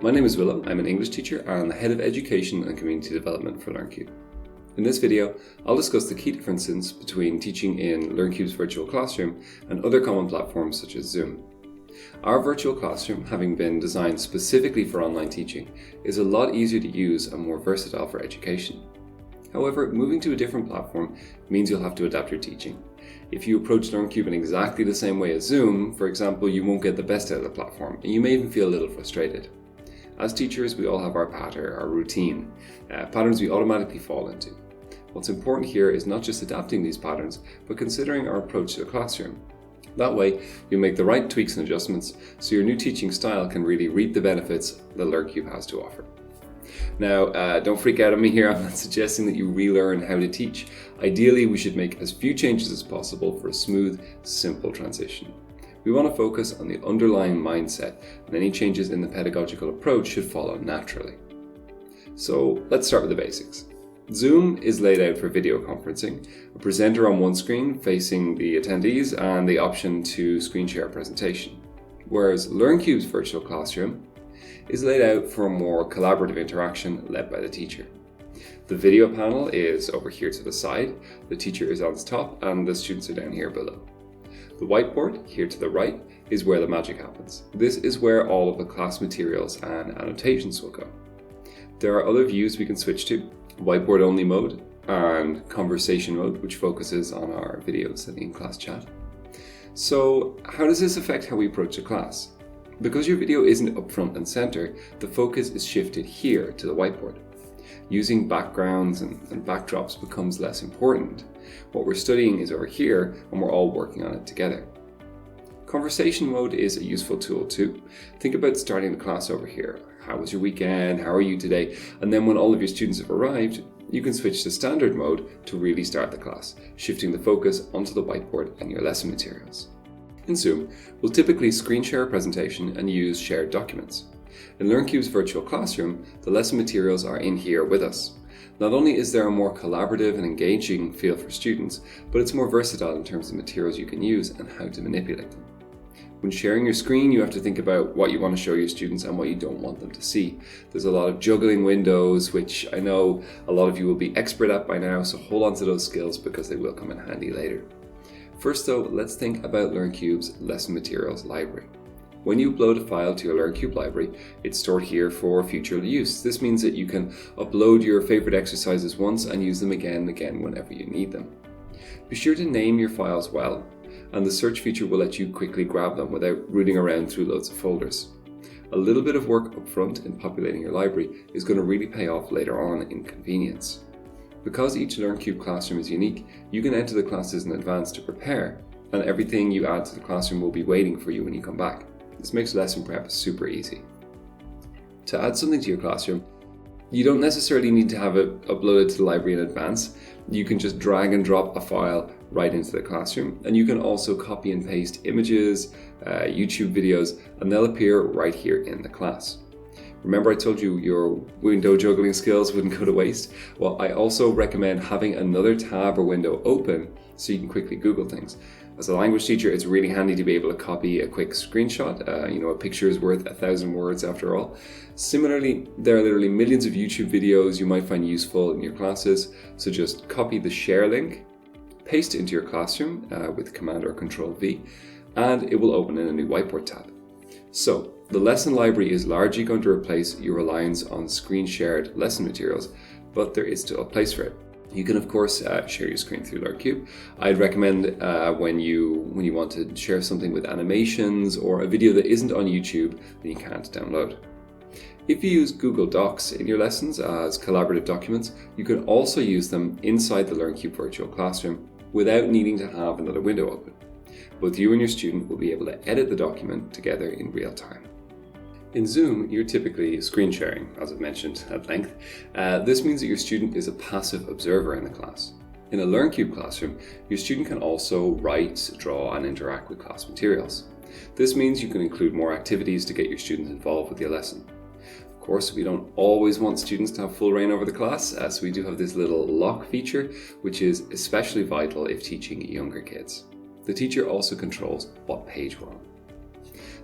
My name is Willem. I'm an English teacher and the Head of Education and Community Development for LearnCube. In this video, I'll discuss the key differences between teaching in LearnCube's virtual classroom and other common platforms such as Zoom. Our virtual classroom, having been designed specifically for online teaching, is a lot easier to use and more versatile for education. However, moving to a different platform means you'll have to adapt your teaching. If you approach LearnCube in exactly the same way as Zoom, for example, you won't get the best out of the platform, and you may even feel a little frustrated. As teachers, we all have our pattern, our routine, patterns we automatically fall into. What's important here is not just adapting these patterns, but considering our approach to the classroom. That way, you make the right tweaks and adjustments so your new teaching style can really reap the benefits that LearnCube has to offer. Now, don't freak out on me here. I'm not suggesting that you relearn how to teach. Ideally, we should make as few changes as possible for a smooth, simple transition. We want to focus on the underlying mindset, and any changes in the pedagogical approach should follow naturally. So let's start with the basics. Zoom is laid out for video conferencing, a presenter on one screen facing the attendees and the option to screen share a presentation. Whereas LearnCube's virtual classroom is laid out for a more collaborative interaction led by the teacher. The video panel is over here to the side, the teacher is on the top and the students are down here below. The whiteboard, here to the right, is where the magic happens. This is where all of the class materials and annotations will go. There are other views we can switch to, whiteboard only mode and conversation mode, which focuses on our videos and in-class chat. So how does this affect how we approach the class? Because your video isn't up front and center, the focus is shifted here to the whiteboard. Using backgrounds and backdrops becomes less important. What we're studying is over here and we're all working on it together. Conversation mode is a useful tool too. Think about starting the class over here. How was your weekend? How are you today? And then when all of your students have arrived, you can switch to standard mode to really start the class, shifting the focus onto the whiteboard and your lesson materials. In Zoom, we'll typically screen share a presentation and use shared documents. In LearnCube's virtual classroom, the lesson materials are in here with us. Not only is there a more collaborative and engaging feel for students, but it's more versatile in terms of materials you can use and how to manipulate them. When sharing your screen, you have to think about what you want to show your students and what you don't want them to see. There's a lot of juggling windows, which I know a lot of you will be expert at by now, so hold on to those skills because they will come in handy later. First though, let's think about LearnCube's lesson materials library. When you upload a file to your LearnCube library, it's stored here for future use. This means that you can upload your favorite exercises once and use them again and again whenever you need them. Be sure to name your files well, and the search feature will let you quickly grab them without rooting around through loads of folders. A little bit of work up front in populating your library is going to really pay off later on in convenience. Because each LearnCube classroom is unique, you can enter the classes in advance to prepare, and everything you add to the classroom will be waiting for you when you come back. This makes lesson prep super easy. To add something to your classroom, you don't necessarily need to have it uploaded to the library in advance. You can just drag and drop a file right into the classroom, and you can also copy and paste images, YouTube videos, and they'll appear right here in the class. Remember I told you your window juggling skills wouldn't go to waste? Well, I also recommend having another tab or window open so you can quickly Google things. As a language teacher, it's really handy to be able to copy a quick screenshot. A picture is worth 1,000 words after all. Similarly, there are literally millions of YouTube videos you might find useful in your classes. So just copy the share link, paste it into your classroom with Command or Control V, and it will open in a new whiteboard tab. So the lesson library is largely going to replace your reliance on screen shared lesson materials, but there is still a place for it. You can of course share your screen through LearnCube. I'd recommend when you want to share something with animations or a video that isn't on YouTube that you can't download. If you use Google Docs in your lessons as collaborative documents, you can also use them inside the LearnCube virtual classroom without needing to have another window open. Both you and your student will be able to edit the document together in real time. In Zoom, you're typically screen sharing, as I've mentioned at length. This means that your student is a passive observer in the class. In a LearnCube classroom, your student can also write, draw, and interact with class materials. This means you can include more activities to get your students involved with your lesson. Of course, we don't always want students to have full reign over the class, so we do have this little lock feature, which is especially vital if teaching younger kids. The teacher also controls what page we're on.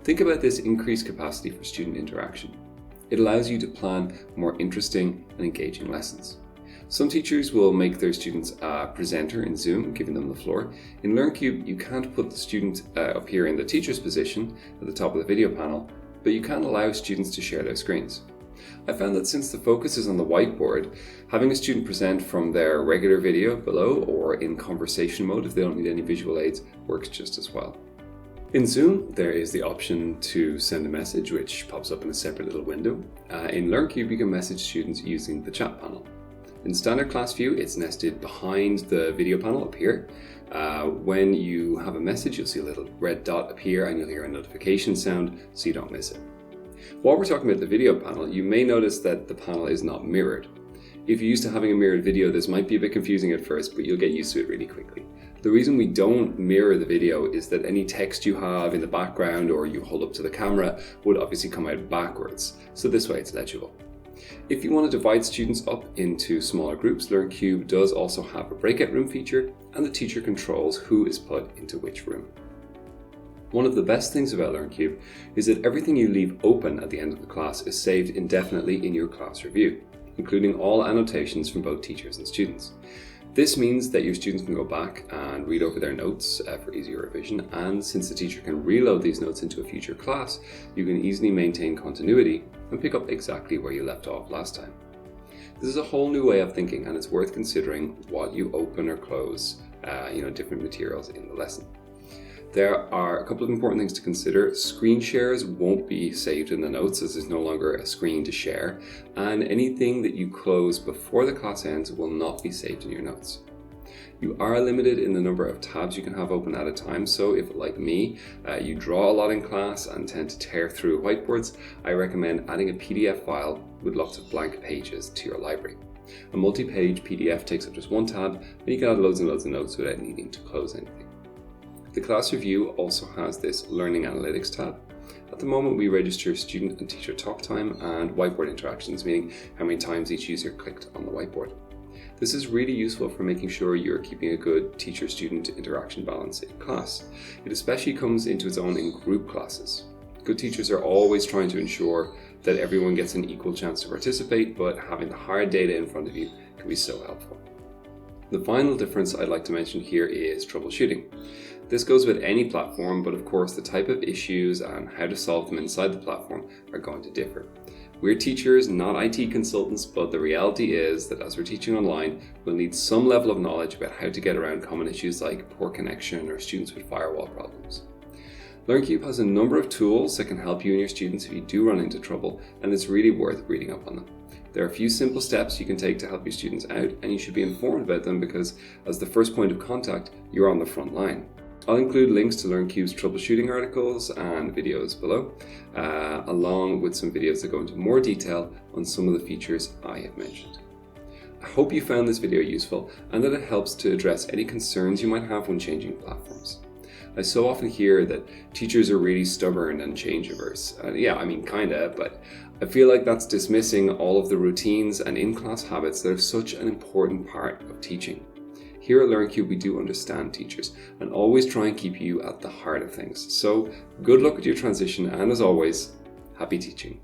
Think about this increased capacity for student interaction. It allows you to plan more interesting and engaging lessons. Some teachers will make their students a presenter in Zoom, giving them the floor. In LearnCube, you can't put the student up here in the teacher's position at the top of the video panel, but you can allow students to share their screens. I found that since the focus is on the whiteboard, having a student present from their regular video below or in conversation mode if they don't need any visual aids works just as well. In Zoom, there is the option to send a message, which pops up in a separate little window. In LearnCube, you can message students using the chat panel. In standard class view, it's nested behind the video panel up here. When you have a message, you'll see a little red dot appear and you'll hear a notification sound so you don't miss it. While we're talking about the video panel, you may notice that the panel is not mirrored. If you're used to having a mirrored video, this might be a bit confusing at first, but you'll get used to it really quickly. The reason we don't mirror the video is that any text you have in the background or you hold up to the camera would obviously come out backwards, so this way it's legible. If you want to divide students up into smaller groups, LearnCube does also have a breakout room feature, and the teacher controls who is put into which room. One of the best things about LearnCube is that everything you leave open at the end of the class is saved indefinitely in your class review, including all annotations from both teachers and students. This means that your students can go back and read over their notes for easier revision, and since the teacher can reload these notes into a future class, you can easily maintain continuity and pick up exactly where you left off last time. This is a whole new way of thinking, and it's worth considering what you open or close, different materials in the lesson. There are a couple of important things to consider. Screen shares won't be saved in the notes as there's no longer a screen to share, and anything that you close before the class ends will not be saved in your notes. You are limited in the number of tabs you can have open at a time, so if, like me, you draw a lot in class and tend to tear through whiteboards, I recommend adding a PDF file with lots of blank pages to your library. A multi-page PDF takes up just one tab, and you can add loads and loads of notes without needing to close anything. The class review also has this Learning Analytics tab. At the moment, we register student and teacher talk time and whiteboard interactions, meaning how many times each user clicked on the whiteboard. This is really useful for making sure you're keeping a good teacher-student interaction balance in class. It especially comes into its own in group classes. Good teachers are always trying to ensure that everyone gets an equal chance to participate, but having the hard data in front of you can be so helpful. The final difference I'd like to mention here is troubleshooting. This goes with any platform, but of course the type of issues and how to solve them inside the platform are going to differ. We're teachers, not IT consultants, but the reality is that as we're teaching online, we'll need some level of knowledge about how to get around common issues like poor connection or students with firewall problems. LearnCube has a number of tools that can help you and your students if you do run into trouble, and it's really worth reading up on them. There are a few simple steps you can take to help your students out, and you should be informed about them because as the first point of contact, you're on the front line. I'll include links to LearnCube's troubleshooting articles and videos below, along with some videos that go into more detail on some of the features I have mentioned. I hope you found this video useful and that it helps to address any concerns you might have when changing platforms. I so often hear that teachers are really stubborn and change averse. Kinda, but I feel like that's dismissing all of the routines and in-class habits that are such an important part of teaching. Here at LearnCube, we do understand teachers and always try and keep you at the heart of things. So good luck with your transition, and as always, happy teaching.